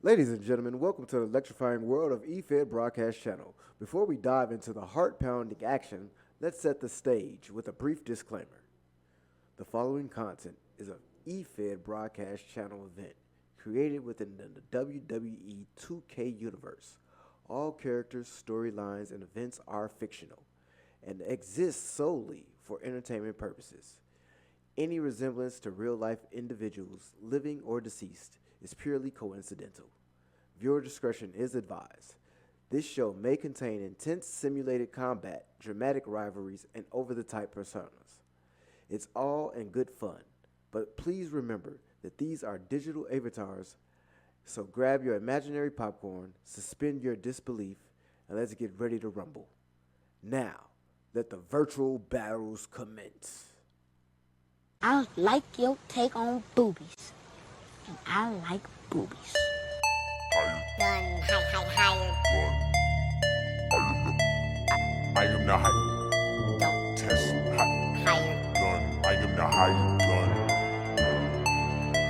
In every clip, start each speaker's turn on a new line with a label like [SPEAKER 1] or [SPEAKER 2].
[SPEAKER 1] Ladies and gentlemen, welcome to the electrifying world of eFed Broadcast Channel. Before we dive into the heart-pounding action, let's set the stage with a brief disclaimer. The following content is an eFed Broadcast Channel event created within the WWE 2K universe. All characters, storylines, and events are fictional and exist solely for entertainment purposes. Any resemblance to real-life individuals, living or deceased, is purely coincidental. Viewer discretion is advised. This show may contain intense simulated combat, dramatic rivalries, and over-the-top personas. It's all in good fun, but please remember that these are digital avatars, so grab your imaginary popcorn, suspend your disbelief, and let's get ready to rumble. Now, let the virtual battles commence.
[SPEAKER 2] I like your take on boobies. And I like boobies.
[SPEAKER 3] Gun, higher.
[SPEAKER 4] I am the higher.
[SPEAKER 3] Don't
[SPEAKER 4] Test
[SPEAKER 3] higher.
[SPEAKER 4] gun. I am the higher gun.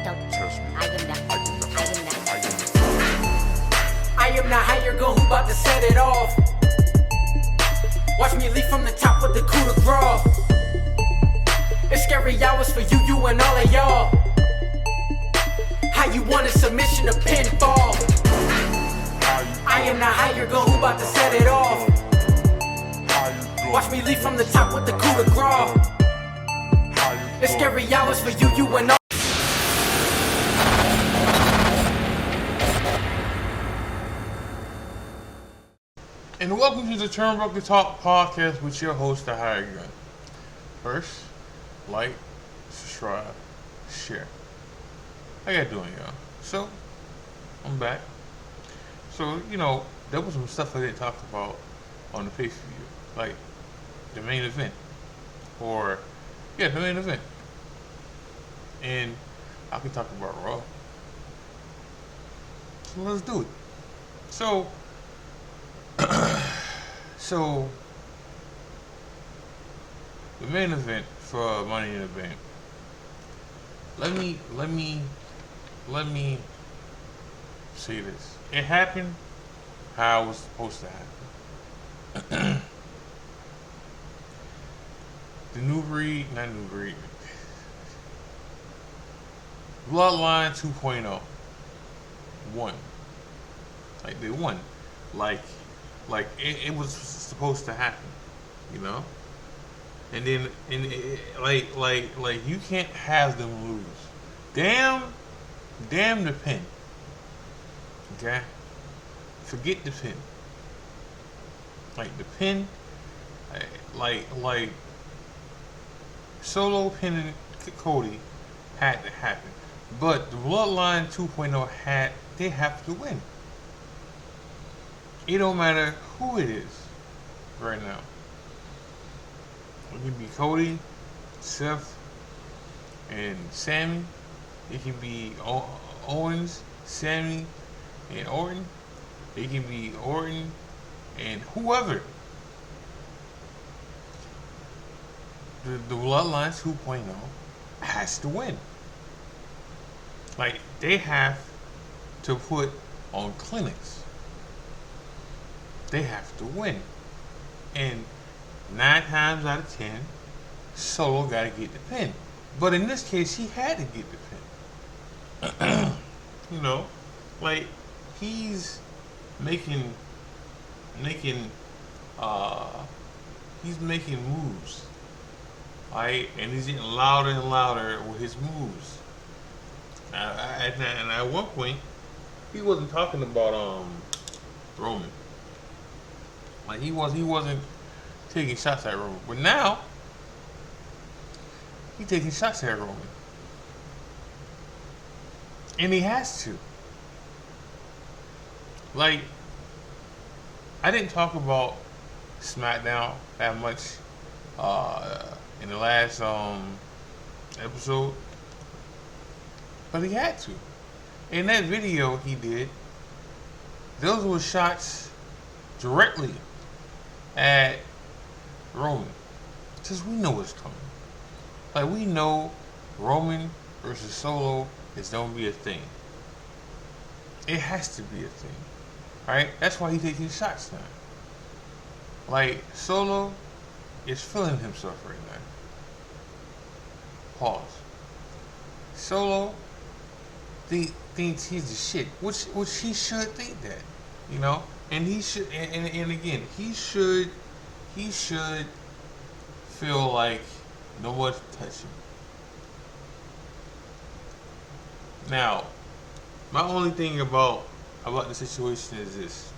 [SPEAKER 3] Don't
[SPEAKER 4] Test me.
[SPEAKER 3] I am the
[SPEAKER 5] I am the higher gun who bout to set it off. Watch me leap from the top with the coup de grace. It's scary hours for you and all of y'all. How you want a submission to pinfall? I am the higher gun who bout to set it off. Watch me leap from the top with the coup de grace. It's scary hours for you and all.
[SPEAKER 6] And welcome to the Turnbuckle Talk Podcast with your host, the Higher Gun. First, like, subscribe, share. How y'all doing, y'all? So, I'm back. So, there was some stuff I didn't talk about on the pay-per-view, like the main event, the main event. And I can talk about Raw. So let's do it. So the main event for Money in the Bank. Let me say this. It happened how it was supposed to happen. Bloodline 2.0 won. Like they won. Like it was supposed to happen, And then you can't have them lose. Damn the pin. Okay? Forget the pin. Like the pin, like Solo pinning Cody had to happen. But the Bloodline 2.0 they have to win. It don't matter who it is right now. It can be Cody, Seth, and Sammy. It can be Owens, Sammy, and Orton. It can be Orton and whoever. The Bloodline 2.0 has to win. Like, they have to put on clinics. They have to win. And 9 times out of 10, Solo got to get the pin. But in this case, he had to get the pin. He's making moves. Right? And he's getting louder and louder with his moves. And at one point, he wasn't talking about Roman. Like he wasn't taking shots at Roman. But now, he's taking shots at Roman. And he has to. Like, I didn't talk about SmackDown that much in the last episode. But he had to. In that video he did, those were shots directly at Roman. Because we know what's coming. Like, we know Roman versus Solo is going to be a thing. It has to be a thing, right? That's why he takes his shots now. Like, Solo is feeling himself right now. Pause. Solo thinks he's the shit, which he should think that, you know. And he should, and again, he should feel like no one's touching him. Now, my only thing about the situation is this: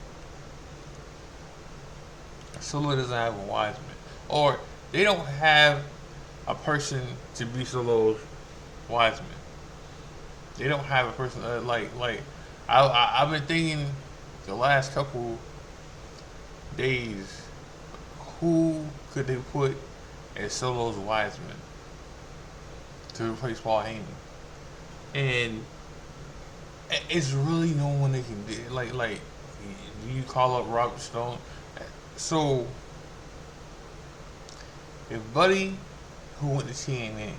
[SPEAKER 6] Solo doesn't have a wise man, or they don't have a person to be Solo's wise man. They don't have a person I've been thinking the last couple days, who could they put as Solo's wise man to replace Paul Heyman? And it's really no one they can do. Like, you call up Robert Stone. So, if Buddy, who went to TNA,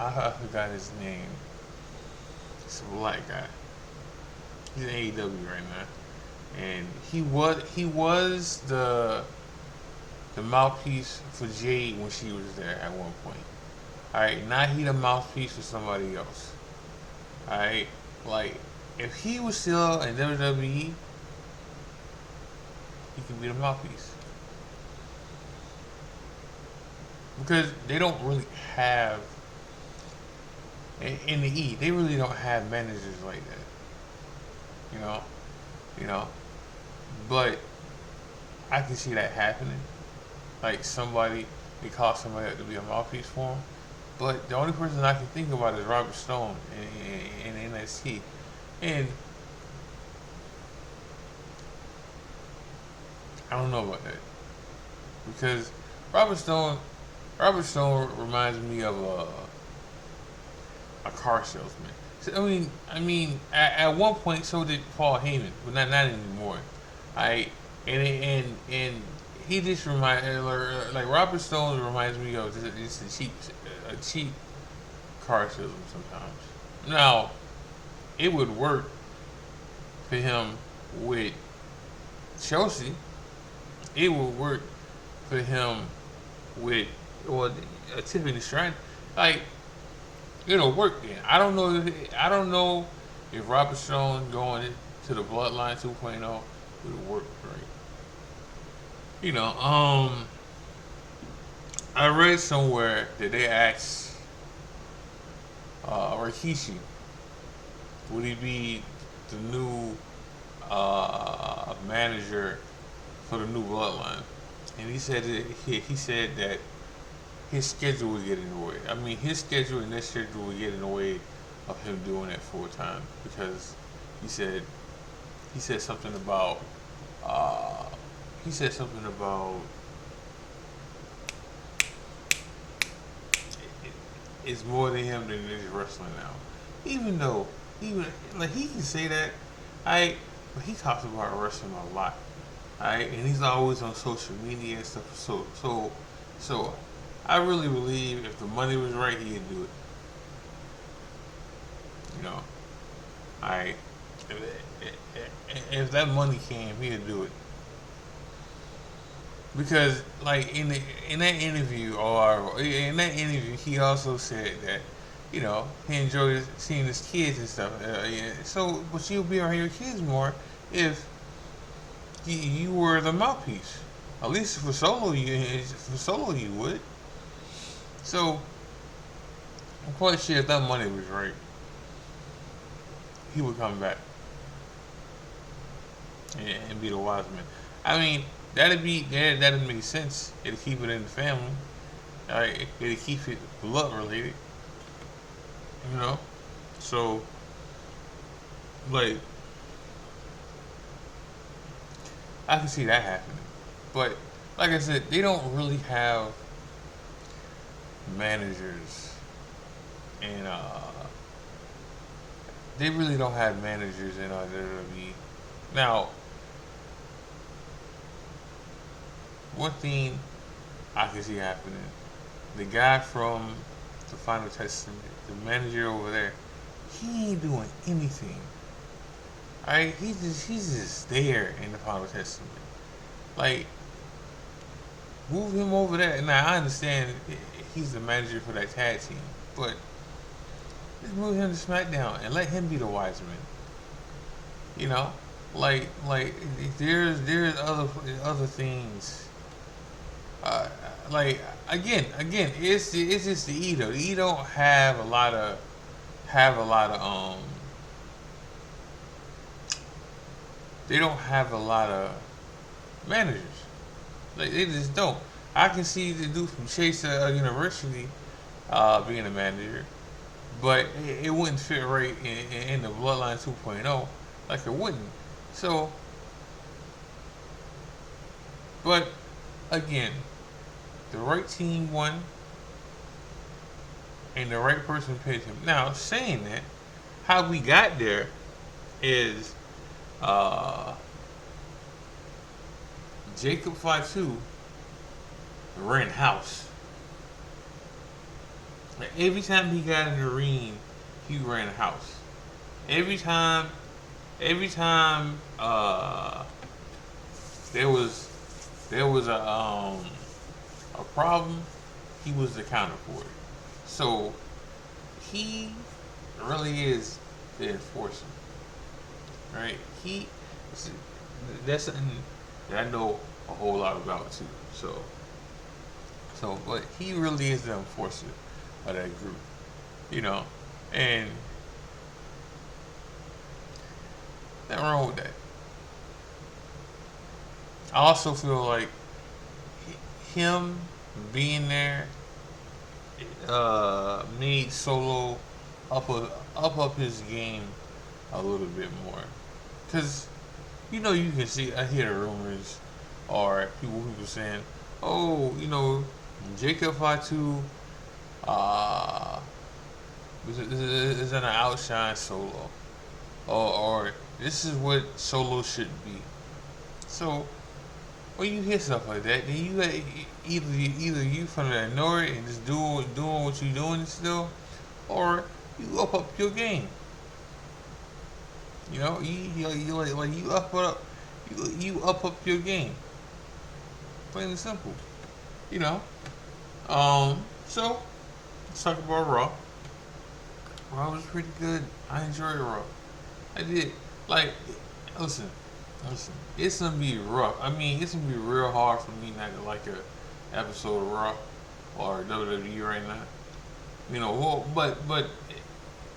[SPEAKER 6] I forgot his name. It's a black guy. He's in AEW right now, and he was the mouthpiece for Jade when she was there at one point. Alright, now he the mouthpiece for somebody else. Alright, like, if he was still in WWE, he could be the mouthpiece. Because they don't really have, in the E, they really don't have managers like that. You know, but I can see that happening. Like, they call somebody up to be a mouthpiece for him. But the only person I can think about is Robert Stone in NXT. And I don't know about that. Because Robert Stone reminds me of a car salesman. So, I mean, at one point, so did Paul Heyman, but not anymore. And he just like Robert Stone reminds me of just a cheap car salesman sometimes. Now, it would work for him with Chelsea. It would work for him with Tiffany Stratton. Like, it'll work then. I don't know if Robert Stone going to the Bloodline 2.0 would work right. You know, I read somewhere that they asked Rikishi, would he be the new manager for the new Bloodline? And he said that his schedule would get in the way. I mean, his schedule and their schedule would get in the way of him doing that full time, because he said something about it's more than him than it is wrestling now. Even like, he can say that, but he talks about wrestling a lot, and he's always on social media and stuff. So I really believe if the money was right, he'd do it. You know, if that money came, he'd do it. Because, like, in that interview, he also said that, you know, he enjoys seeing his kids and stuff. So, but you'll be around your kids more if you were the mouthpiece. At least for Solo, you would. So, I'm quite sure if that money was right, he would come back and be the wise man. I mean, that'd make sense. It'd keep it in the family. It'd keep it blood related. You know? So, like, I can see that happening. But, like I said, they don't really have managers. And, they really don't have managers in WWE. Now, one thing I can see happening, the guy from the Final Testament, the manager over there, he ain't doing anything. Alright, he's just there in the Final Testament. Like, move him over there. Now I understand he's the manager for that tag team, but just move him to SmackDown and let him be the wise man. You know, like there's other things. Like again, it's just the Edo. The Edo have a lot of they don't have a lot of managers. Like they just don't. I can see the dude from Chase University being a manager, but it wouldn't fit right in the Bloodline 2.0. Like it wouldn't. So, but again, the right team won, and the right person picked him. Now, saying that, how we got there is Jacob Fatu ran house. Like every time he got in the ring, he ran house. Every time there was a problem, he was the counter for it. So he really is the enforcer, right? That's something that I know a whole lot about too. So, but he really is the enforcer of that group, you know, and nothing wrong with that. I also feel like him being there made Solo up his game a little bit more, cause you know you can see, I hear the rumors or people saying, oh, you know, Jacob Fatu is gonna outshine Solo, or this is what Solo should be. So when you hear stuff like that, then you either you finna ignore it and just doing what you're doing still, or you up your game. You know, you up your game. Plain and simple. You know. So let's talk about Raw. Raw was pretty good. I enjoyed Raw. I did. Like, listen. It's gonna be rough. I mean, it's gonna be real hard for me not to like a episode of Raw or WWE right now. You know, well, but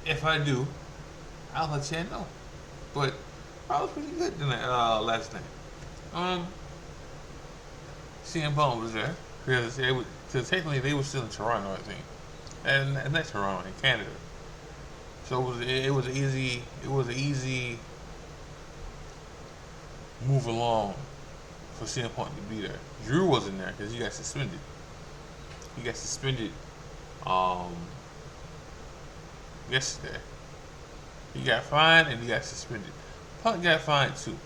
[SPEAKER 6] if I do, I'll let you know. But Raw was pretty good tonight, last night. CM Punk was there because technically they were still in Toronto, I think, and not Toronto, in Canada. So it was an easy move along for CM Punk to be there. Drew wasn't there because he got suspended. Yesterday. He got fined and he got suspended. Punk got fined too.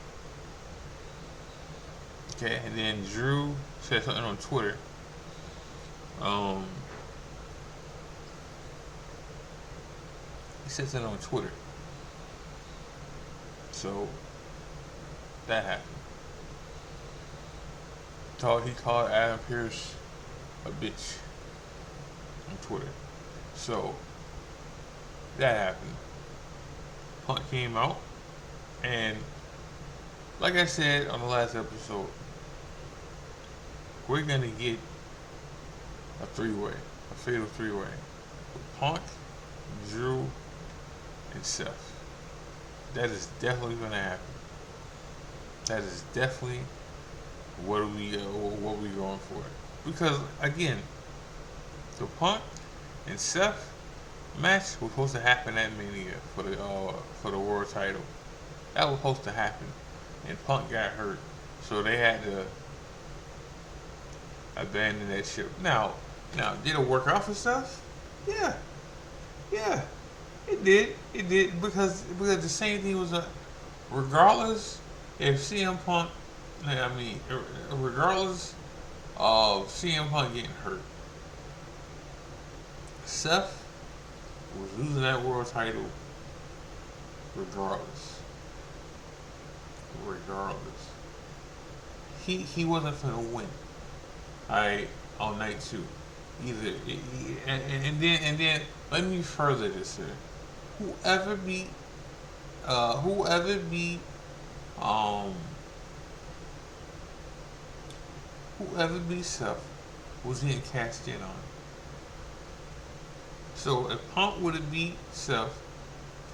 [SPEAKER 6] Okay, and then Drew said something on Twitter. He said something on Twitter. So that happened. He called Adam Pearce a bitch on Twitter. So that happened. Punk came out, and like I said on the last episode, we're gonna get a fatal three-way with Punk, Drew, and Seth. That is definitely gonna happen. That is definitely what we going for. Because again, the Punk and Seth match was supposed to happen at Mania for the world title. That was supposed to happen, and Punk got hurt, so they had to abandon that ship. Now, did it work out for Seth? Yeah, it did because the same thing was regardless if CM Punk, regardless of CM Punk getting hurt, Seth was losing that world title regardless. Regardless. He wasn't gonna win. Alright, on night 2. Either and then let me further this here. Whoever beat Seth was getting cast in on. So if Punk would have beat Seth,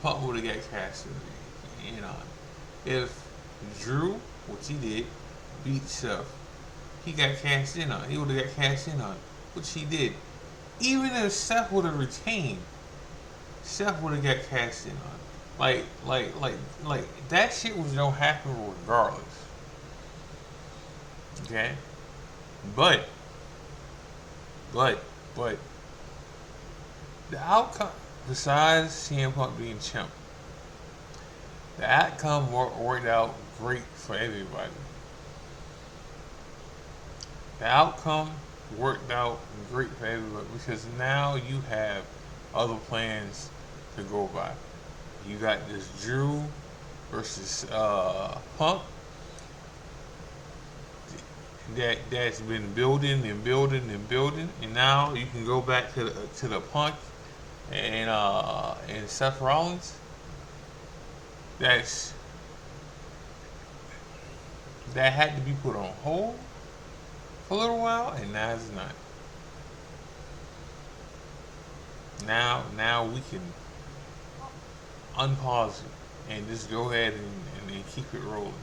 [SPEAKER 6] Punk would have got cast in on. If Drew, which he did, beat Seth, he got cast in on. He would have got cast in on, which he did. Even if Seth would have retained, Seth would have got cast in on. Like that shit was gonna happen regardless. Okay? But the outcome, besides CM Punk being champ, the outcome worked out great for everybody. The outcome worked out great for everybody because now you have other plans to go by. You got this Drew versus Punk that's been building, and now you can go back to the Punk and Seth Rollins. That had to be put on hold for a little while, and now it's not. Now we can unpause it and just go ahead and keep it rolling.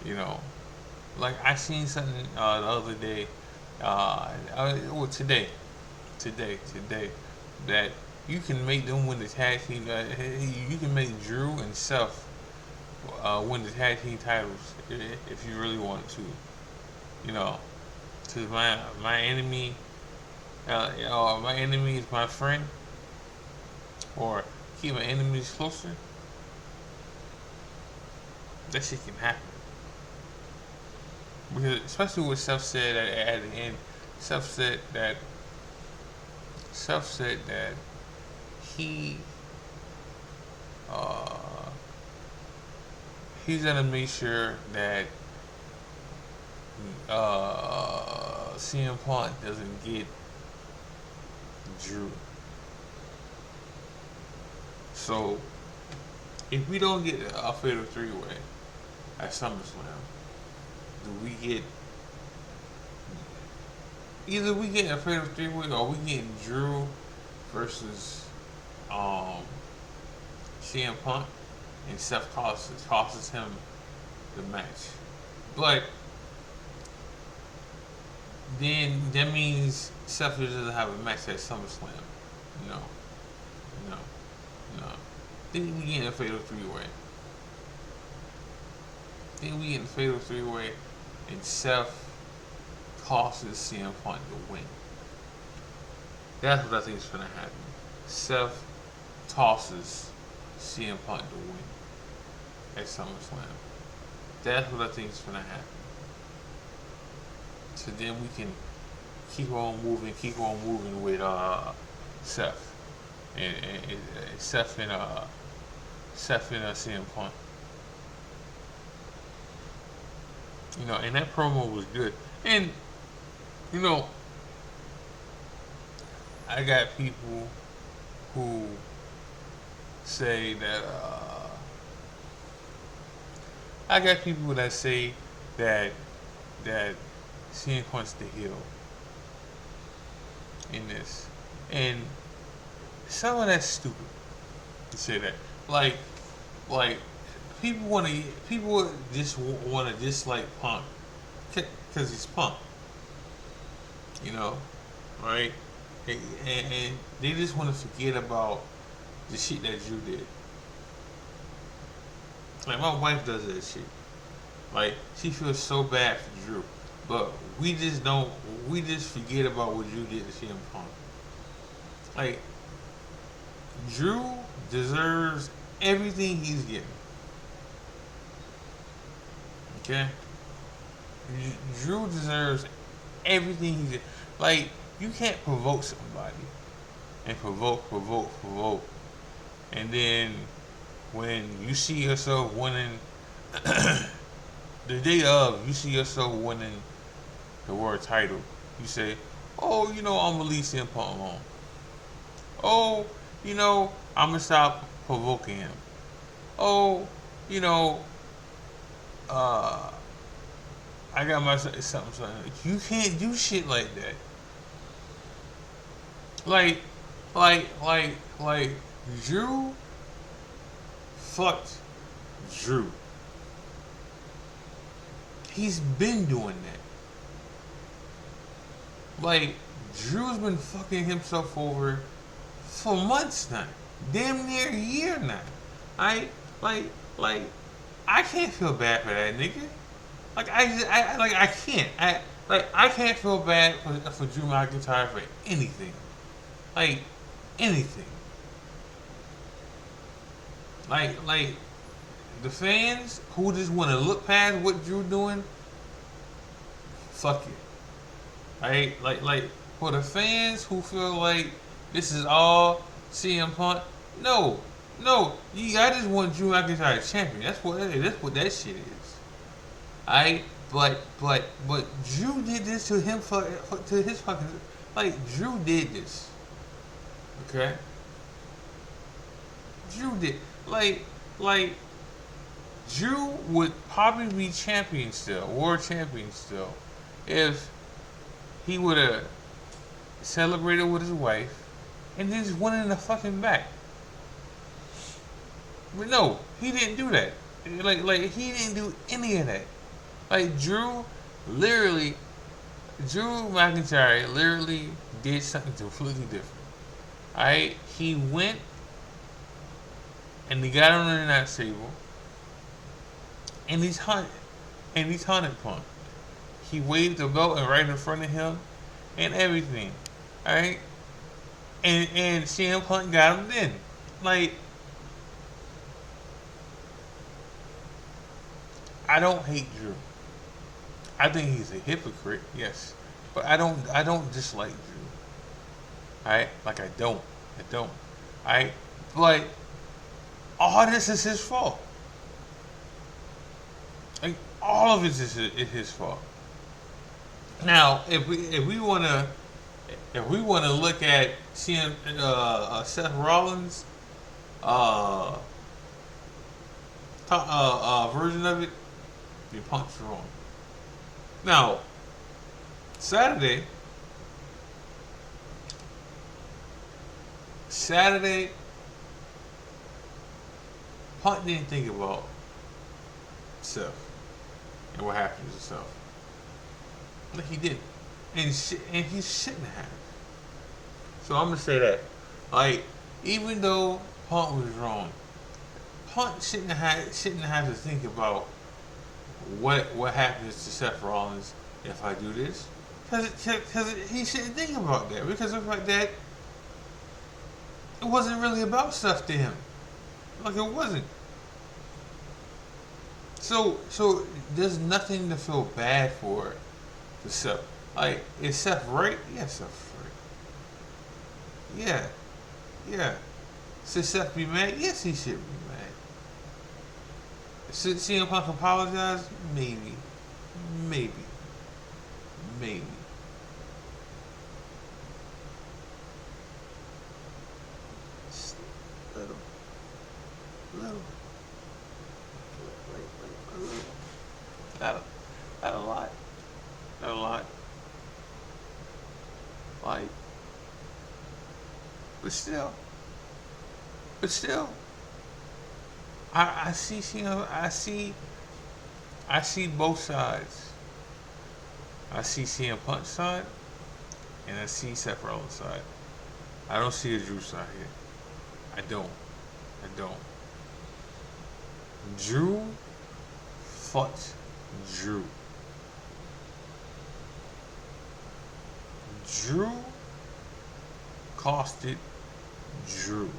[SPEAKER 6] You know, like I seen something the other day, today, that you can make them win the tag team. You can make Drew and Seth win the tag team titles if you really wanted to. You know, because my enemy is my friend, or keep my enemies closer. That shit can happen. Because especially what Seth said at the end, Seth said that he's gonna make sure that CM Punk doesn't get Drew. So if we don't get a fatal 3-way at SummerSlam, do we get either we get a fatal 3-way or we get Drew versus CM Punk and Seth causes him the match. But then that means Seth doesn't have a match at SummerSlam. No. Then we get a fatal 3-way. And Seth causes CM Punk to win. That's what I think is gonna happen. Seth tosses CM Punk to win at SummerSlam. That's what I think is gonna happen. So then we can keep on moving with Seth and Seth and CM Punk. You know, and that promo was good. And you know, I got people who say that CM Punk's the heel in this, and some of that's stupid to say that. Like people just want to dislike Punk because he's Punk, you know, right? And they just want to forget about the shit that Drew did. Like my wife does that shit. Like she feels so bad for Drew, but we just forget about what Drew did to CM Punk. Like Drew deserves everything he's getting. Okay? Drew deserves everything he's getting. Like you can't provoke somebody and provoke, and then when you see yourself winning the day of, you see yourself winning the world title, you say, oh, you know, I'm gonna leave CM Punk alone. Oh, you know, I'm gonna stop provoking him. Oh, you know, I got myself something. You can't do shit like that. Like, Drew fucked Drew. He's been doing that. Like, Drew's been fucking himself over for months now. Damn near a year now. I can't feel bad for that nigga. I can't. I can't feel bad for Drew McIntyre for anything. Like, anything. Like, the fans who just want to look past what Drew doing, fuck it. Like, for the fans who feel like this is all CM Punk, no. I just want Drew McIntyre champion. That's what that shit is. But Drew did this to him to his fucking, like, Drew did this. Okay? Drew did, like Drew would probably be champion still, world champion still, if he would have celebrated with his wife and then just went in the fucking back. But no, he didn't do that. Like he didn't do any of that. Like, Drew McIntyre literally did something completely different. Alright? He went and he got on the announce table and he's hunted Punk. He waved the belt and right in front of him and everything. Alright? And CM Punk got him then. Like, I don't hate Drew. I think he's a hypocrite, yes. But I don't dislike Drew. Alright? Like, I don't. Alright? But all this is his fault. Like, all of it is his fault. Now, if we wanna look at Seth Rollins version of it, you Punk's wrong. Now, Saturday, Punk didn't think about Seth and what happened to Seth. Like, he didn't, and he shouldn't have. So I'm gonna say that, like, even though Punk was wrong, Punk shouldn't have to think about what happens to Seth Rollins if I do this, because he shouldn't think about that, because of like that, it wasn't really about Seth to him. Like, it wasn't. So there's nothing to feel bad for Seth. Like, is Seth right? Yes, Seth's right. Yeah. Should Seth be mad? Yes, he should be mad. Should CM Punk apologize? Maybe. Just little. Not a lot. Like, but still, I see both sides. I see CM Punk's side, and I see Seth Rollins' side. I don't see a Drew side here. I don't. Drew fucked Drew. Drew costed Drew.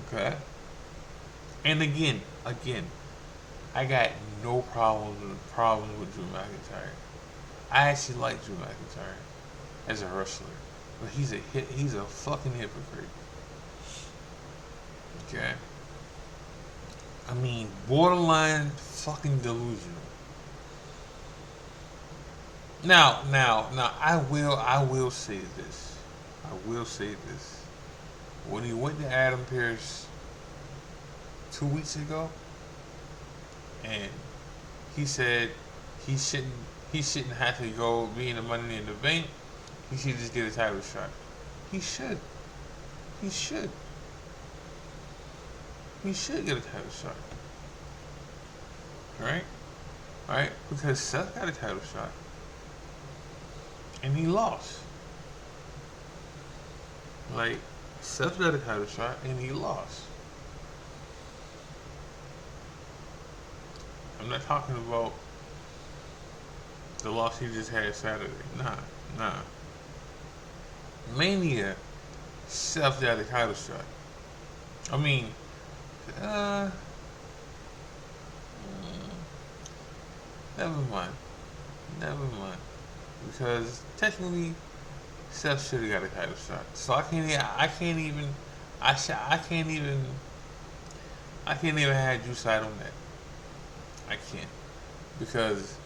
[SPEAKER 6] Okay? And again, I got no problems with Drew McIntyre. I actually like Drew McIntyre as a wrestler, but he's a fucking hypocrite. Okay. I mean, borderline fucking delusional. Now, I will say this. I will say this. When he went to Adam Pearce 2 weeks ago, and he said he shouldn't have to go be in the Money in the Bank. He should just get a title shot. He should. He should get a title shot. Right? Because Seth got a title shot. And he lost. Like, Seth got a title shot and he lost. I'm not talking about the loss he just had Saturday. Nah. Mania, Seth got a title shot. I mean, never mind. Because technically, Seth should have got a title shot. So I can't even have Drew side on that. I can't. Because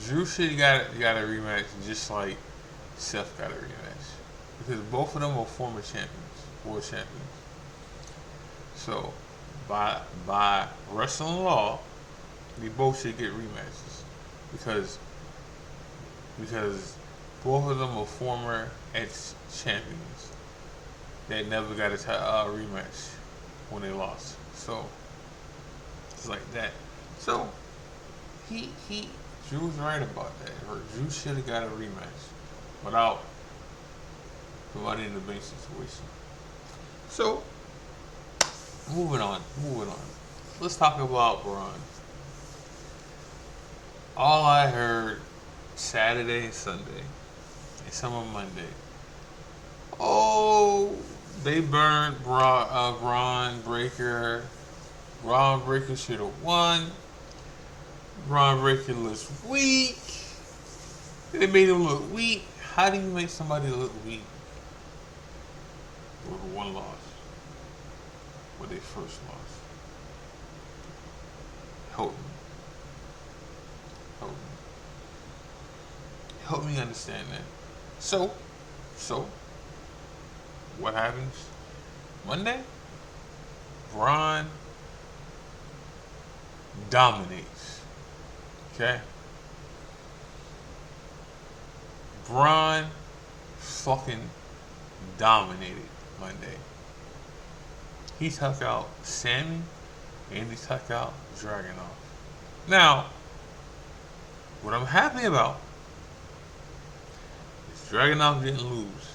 [SPEAKER 6] Drew should have got a rematch just like Seth got a rematch. Because both of them are former champions, world champions. So by wrestling law, they both should get rematches. Because both of them are former ex-champions that never got a rematch when they lost. So it's like that. So Drew's right about that. Drew should have got a rematch without the Money in the Bank situation. So moving on. Let's talk about Bron. All I heard Saturday and Sunday, and some on Monday. Oh, they burned Bron Breakker. Bron Breakker should have won. Bron Breakker looks weak. They made him look weak. How do you make somebody look weak with one loss? With their first loss. Help me understand that. So, what happens? Monday, Bron dominates. Okay? Bron fucking dominated Monday. He took out Sammy and he took out Dragunov. Now, what I'm happy about is Dragunov didn't lose.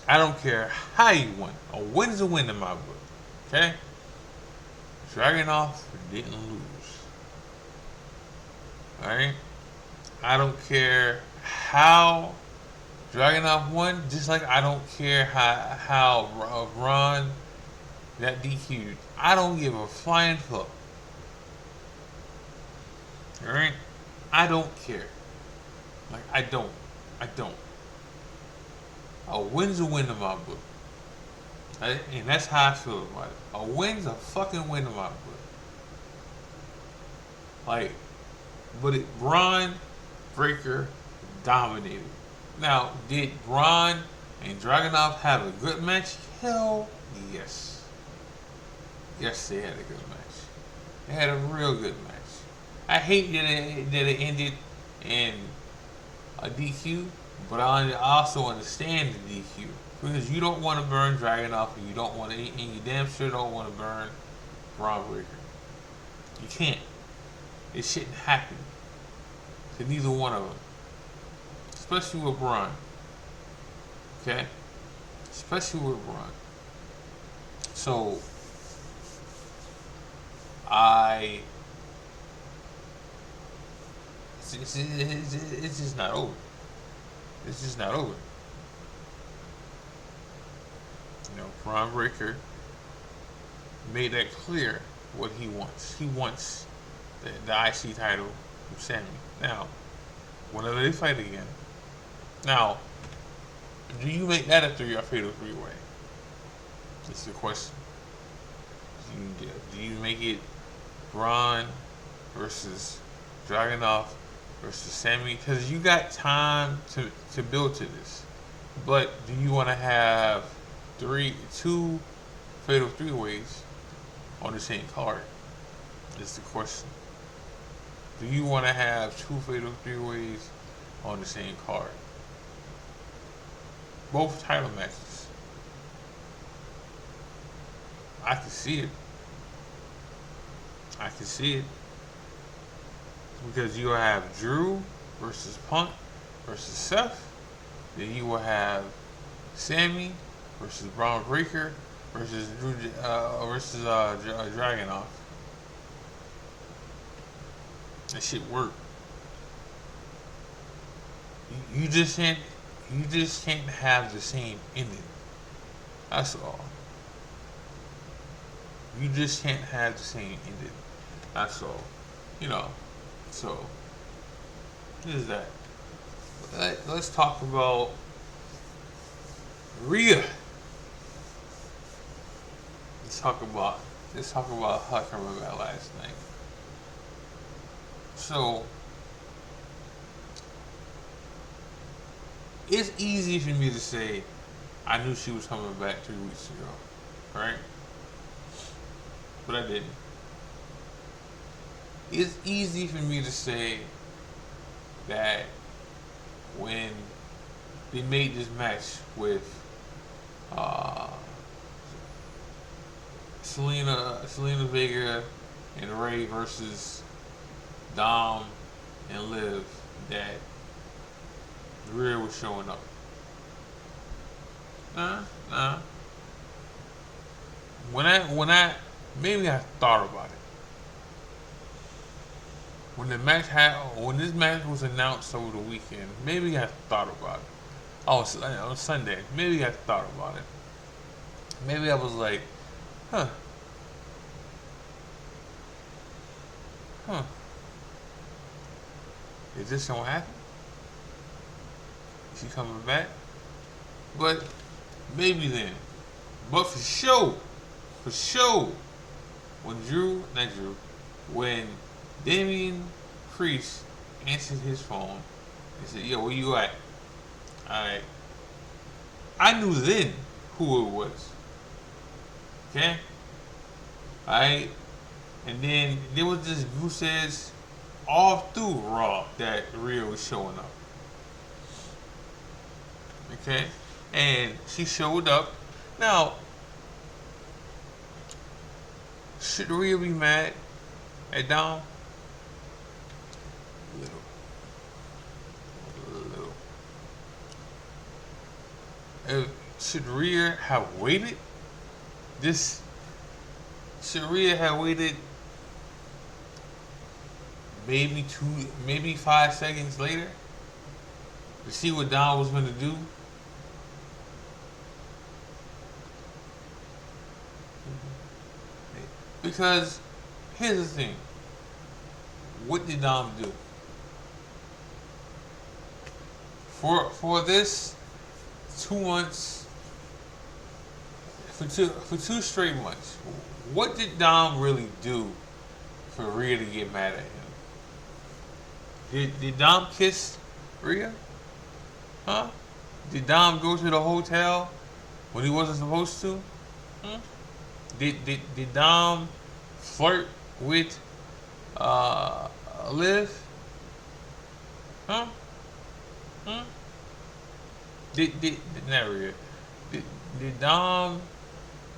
[SPEAKER 6] I don't care how you win. A win's a win in my book. Okay? Dragunov didn't lose. Alright? I don't care how Dragunov won, just like I don't care how Ron got DQ'd. I don't give a flying fuck. Alright? I don't care. Like, I don't. A win's a win in my book. And that's how I feel about it. A win's a fucking win in my book. Like, but Bron Breakker dominated. Now, did Bron and Dragunov have a good match? Hell yes. Yes, they had a good match. They had a real good match. I hate that it ended in a DQ, but I also understand the DQ. Because you don't want to burn Dragunov and you damn sure don't want to burn Bron Breakker. You can't. It shouldn't happen to neither one of them. Especially with Bron. Okay? Especially with Bron. So, it's just not over. It's just not over. You know, Bron Breakker made that clear what he wants. He wants the IC title from Sammy. Now, whenever they fight again, now, do you make that a fatal three-way? That's the question. Do you make it Bron versus Dragunov versus Sammy? Because you got time to build to this. But do you want to have two fatal three-ways on the same card? That's the question. Do you want to have two fatal three-ways on the same card? Both title matches. I can see it. I can see it. Because you will have Drew versus Punk versus Seth. Then you will have Sammy versus Bron Breakker versus Dragunov. That shit work. You just can't have the same ending. That's all. You just can't have the same ending. That's all. So what is that? Let's talk about Rhea. Let's talk about her coming back last night. So it's easy for me to say I knew she was coming back 3 weeks ago, right? But I didn't. It's easy for me to say that when they made this match with Selena Vega and Ray versus Dom and Liv, that Rhea was showing up. Nah. When I maybe I thought about it. When this match was announced over the weekend, maybe I thought about it. On Sunday, maybe I thought about it. Maybe I was like, is this gonna happen? Is she coming back? But maybe then. But for sure, when Damian Priest answered his phone and said, "Yo, where you at?" Alright. I knew then who it was. Okay? Alright? And then there was this Vuces all through Raw that Rhea was showing up. Okay? And she showed up. Now, should Rhea be mad at Dom? Little. Should Rhea have waited? Should Rhea have waited maybe 5 seconds later to see what Dom was going to do? Because here's the thing. What did Dom do? For this 2 months, for two straight months, what did Dom really do for Rhea to get mad at him? Did Dom kiss Rhea? Huh? Did Dom go to the hotel when he wasn't supposed to? Did Dom flirt with Liv? Huh? Not Rhea. Did Dom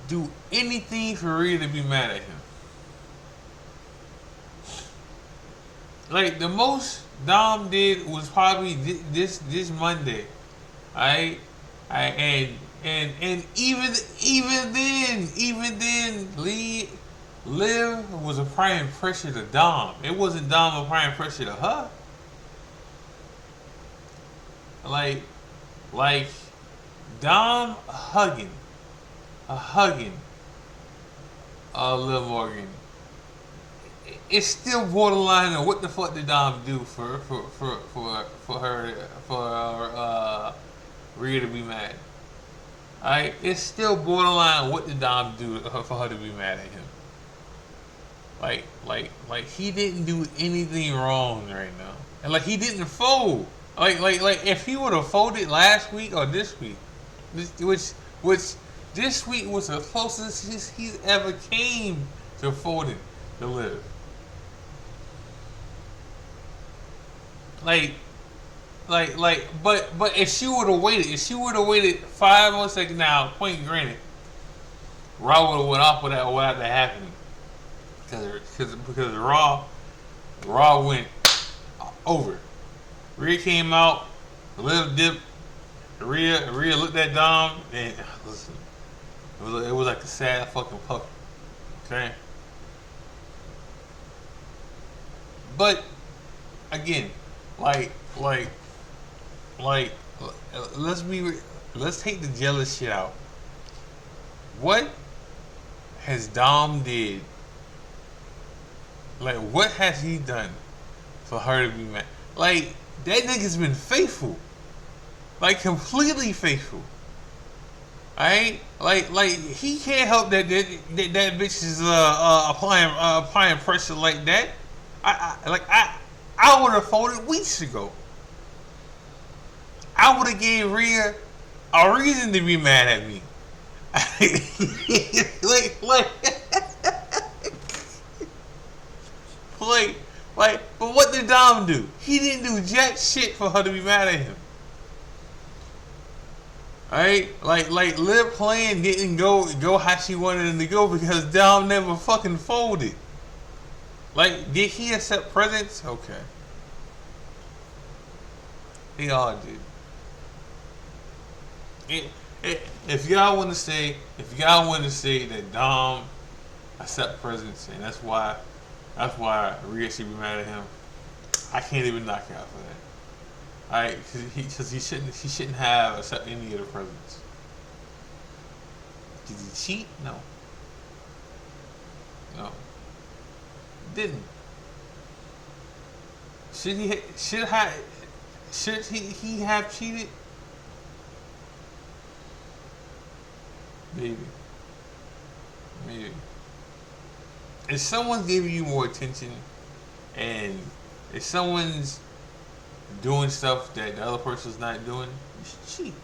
[SPEAKER 6] do anything for Rhea to be mad at him? Like, the most Dom did was probably this Monday, alright? And even then, Liv was applying pressure to Dom. It wasn't Dom applying pressure to her. Like Dom hugging Liv Morgan it's still borderline on what the fuck did Dom do for Rhea to be mad. Alright, it's still borderline what did Dom do for her to be mad at him. Like he didn't do anything wrong right now, and like he didn't fold. Like if he would have folded last week or this week, which this week was the closest he's ever came to folding to Liv. But if she would have waited 5 more seconds. Now, point granted, Raw would have went off without that happening, because Raw went over. Rhea came out, Liv dipped. Rhea looked at Dom, and listen, it was like a sad fucking puppy. Okay, but again, let's take the jealous shit out. What has Dom did? Like, what has he done for her to be mad? Like, that nigga's been faithful. Like, completely faithful. Alright? Like he can't help that bitch is applying pressure like that. I would have folded weeks ago. I would have gave Rhea a reason to be mad at me. But what did Dom do? He didn't do jack shit for her to be mad at him. Alright? Like Liv plan didn't go how she wanted him to go because Dom never fucking folded. Like, did he accept presents? Okay. They all did. If y'all want to say that Dom accept presents and that's why Rhea should be mad at him, I can't even knock out for that. Alright, because he shouldn't have accept any of the presents. Did he cheat? No. Didn't. Should he have cheated? Maybe. If someone's giving you more attention, and if someone's doing stuff that the other person's not doing, you should cheat.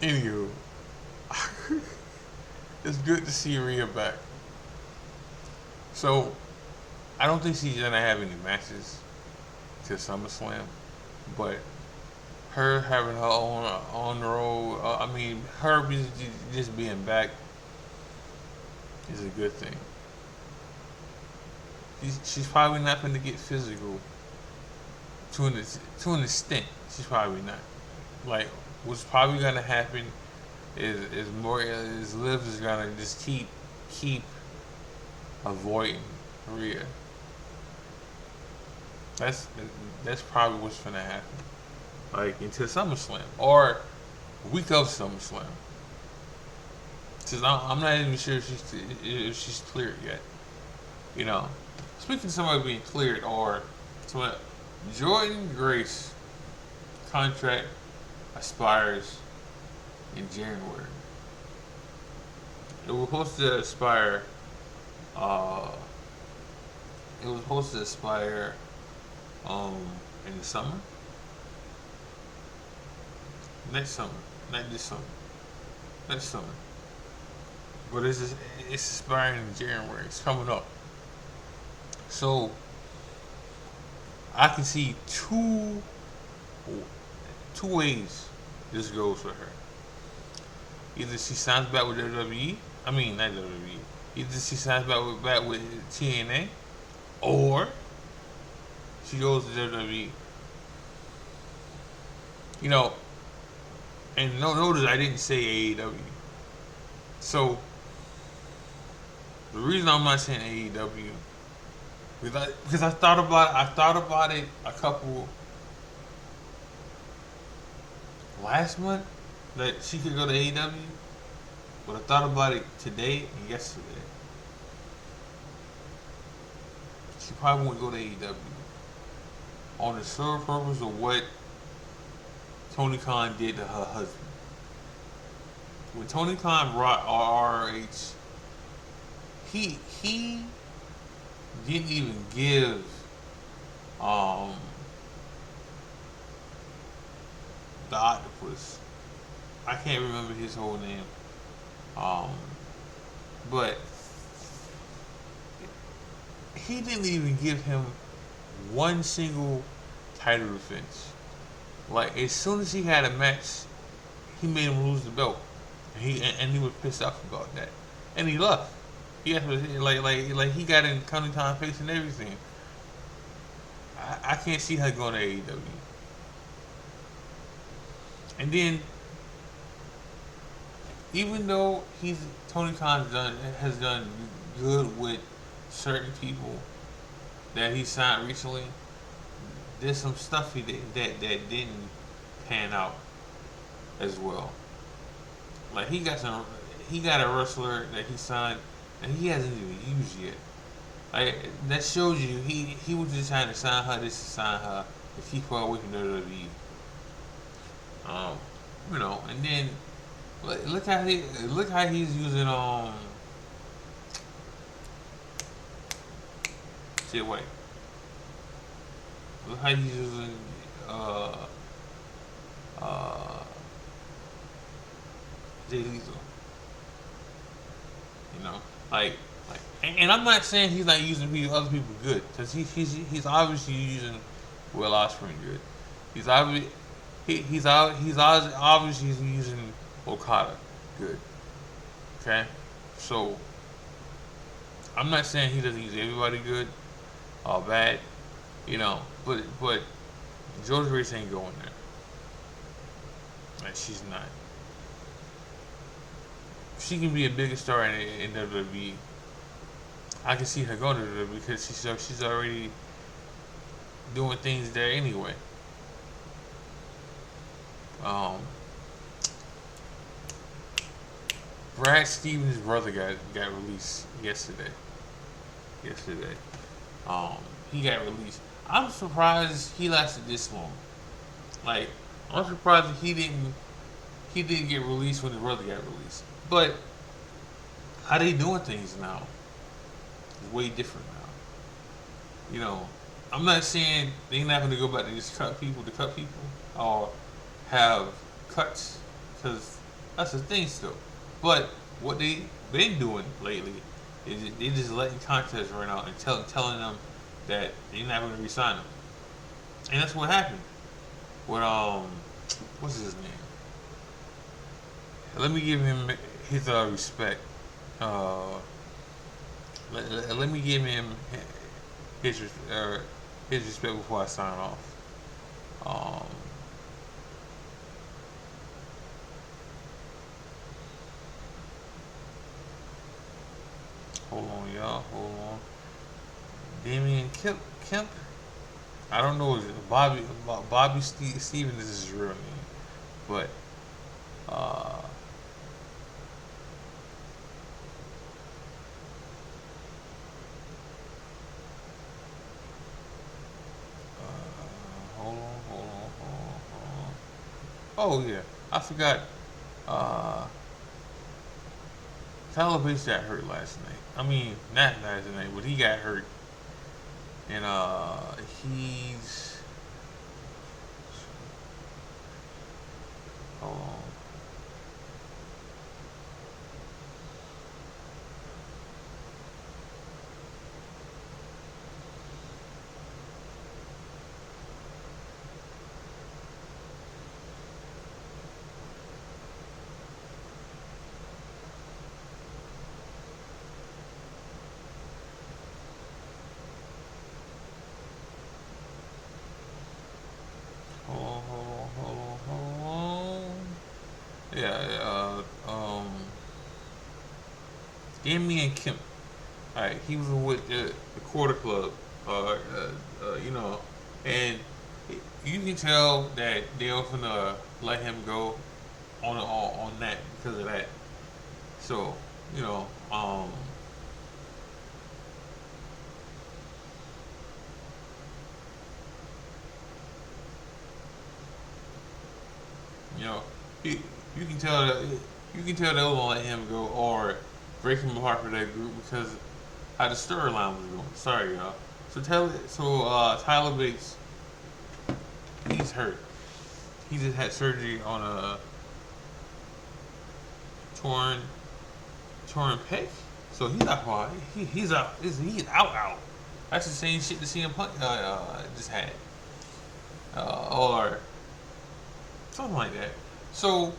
[SPEAKER 6] Anywho, it's good to see Rhea back. So, I don't think she's gonna have any matches to SummerSlam, but her having her own on the road, her just being back is a good thing. She's probably not going to get physical to an extent. She's probably not. Like, what's probably going to happen is Liv is going to just keep avoiding Rhea. That's probably what's going to happen. Like, until SummerSlam or week of SummerSlam. Because I'm not even sure if she's cleared yet. You know, speaking of somebody being cleared, or somebody, Jordan Grace contract expires in January. It was supposed to expire. In the summer. Next summer, not this summer. Next summer. But it's expiring in January. It's coming up. So I can see two ways this goes for her. Either she signs back with WWE. I mean, not WWE. Either she signs back with TNA, or she goes to WWE. You know, and notice I didn't say AEW. So the reason I'm not saying AEW because I thought about it a couple last month that she could go to AEW, But I thought about it today and yesterday. She probably won't go to AEW on the sole purpose of what Tony Khan did to her husband. When Tony Khan brought RRH, he didn't even give the octopus. I can't remember his whole name. But he didn't even give him one single title defense. Like, as soon as he had a match, he made him lose the belt. And he was pissed off about that. And he left. He had like he got in Tony Khan face and everything. I can't see her going to AEW. And then, even though Tony Khan has done good with certain people that he signed recently, there's some stuff he did that didn't pan out as well. Like, he got a wrestler that he signed and he hasn't even used yet. Like, that shows you he was just trying to sign her to sign her to keep her away from WWE. You know, and then look how he's using Jay White. Look how he's using Jay Lethal. You know, and I'm not saying he's not using other people good, because he's obviously using Will Ospreay good. He's obviously using Okada good. Okay, so I'm not saying he doesn't use everybody good or bad, you know, but Georgia Grace ain't going there. Like, she's not. She can be a bigger star in WWE. I can see her going to WWE because she's already doing things there anyway. Brad Stevens' brother got released yesterday. He got released. I'm surprised he lasted this long. Like, I'm surprised he didn't get released when his brother got released. But how they doing things now is way different now. You know, I'm not saying they're not going to go back to just cut people or have cuts, because that's the thing still. But what they been doing lately is they just letting contests run out and telling them that they're not going to resign them. And that's what happened with what's his name? Let me give him his respect. Let me give him his respect before I sign off. Hold on, y'all. Hold on. Damian Kemp. I don't know if Bobby Stevens is his real name, but hold on. Oh yeah, I forgot. Tyler Bates got hurt last night. I mean, not last night, but he got hurt. And he's... Hold on. Damian Kemp. Alright, he was with the Quarter Club, you know, and you can tell that they're gonna let him go on that because of that. So, you know, you know, he, you can tell that they won't let him go or break him apart for that group because how the storyline was going. Sorry, y'all. Tyler Bates, he's hurt. He just had surgery on a torn pec, so he's out. He's out. He's out. That's the same shit the CM Punk just had, or something like that. So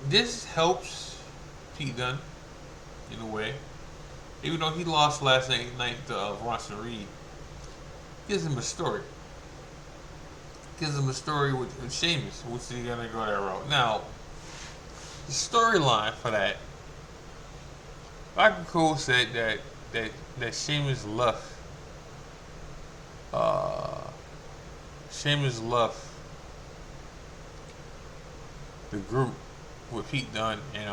[SPEAKER 6] this helps Pete Dunne in a way. Even though he lost last night to Bronson Reed, gives him a story. Gives him a story with Sheamus, which he's gonna go that route. Now, the storyline for that, Michael Cole said that Sheamus left. Sheamus left the group with Pete Dunne and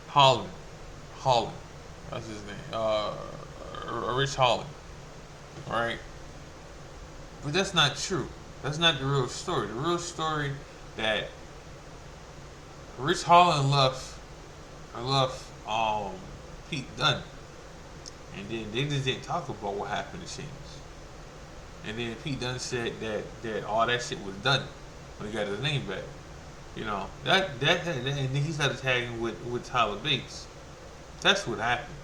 [SPEAKER 6] Holland, that's his name. Rich Holland, right? But that's not true. That's not the real story. The real story that Rich Holland left Pete Dunne, and then they just didn't talk about what happened to Sheamus. And then Pete Dunne said that all that shit was done when he got his name back. You know, that and then he started tagging with Tyler Bates. That's what happened.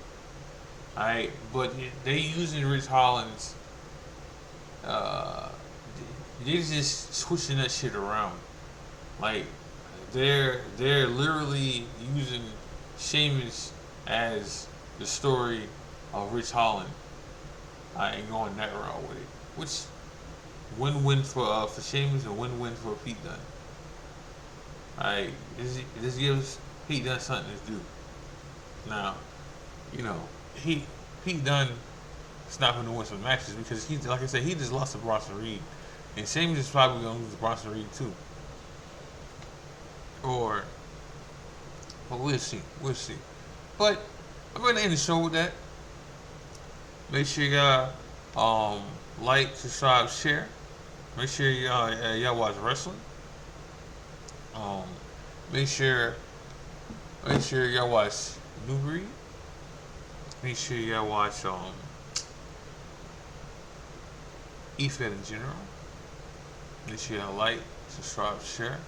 [SPEAKER 6] Alright, but they using Rich Holland's they just switching that shit around. Like they're literally using Sheamus as the story of Rich Holland and going that route with it. Which win-win for Sheamus and win-win for Pete Dunne. Alright, this gives Pete Dunne something to do. Now, you know, Pete Dunne is not going to win some matches because he, like I said, he just lost to Bronson Reed, and Sheamus is probably going to lose to Bronson Reed too. But we'll see. But I'm going to end the show with that. Make sure y'all like, subscribe, share. Make sure y'all watch wrestling. Make sure y'all watch New Breed. Make sure y'all watch EFED in general. Make sure y'all like, subscribe, share.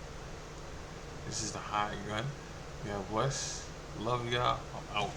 [SPEAKER 6] This is the High Gun. Y'all bless. Love y'all. I'm out.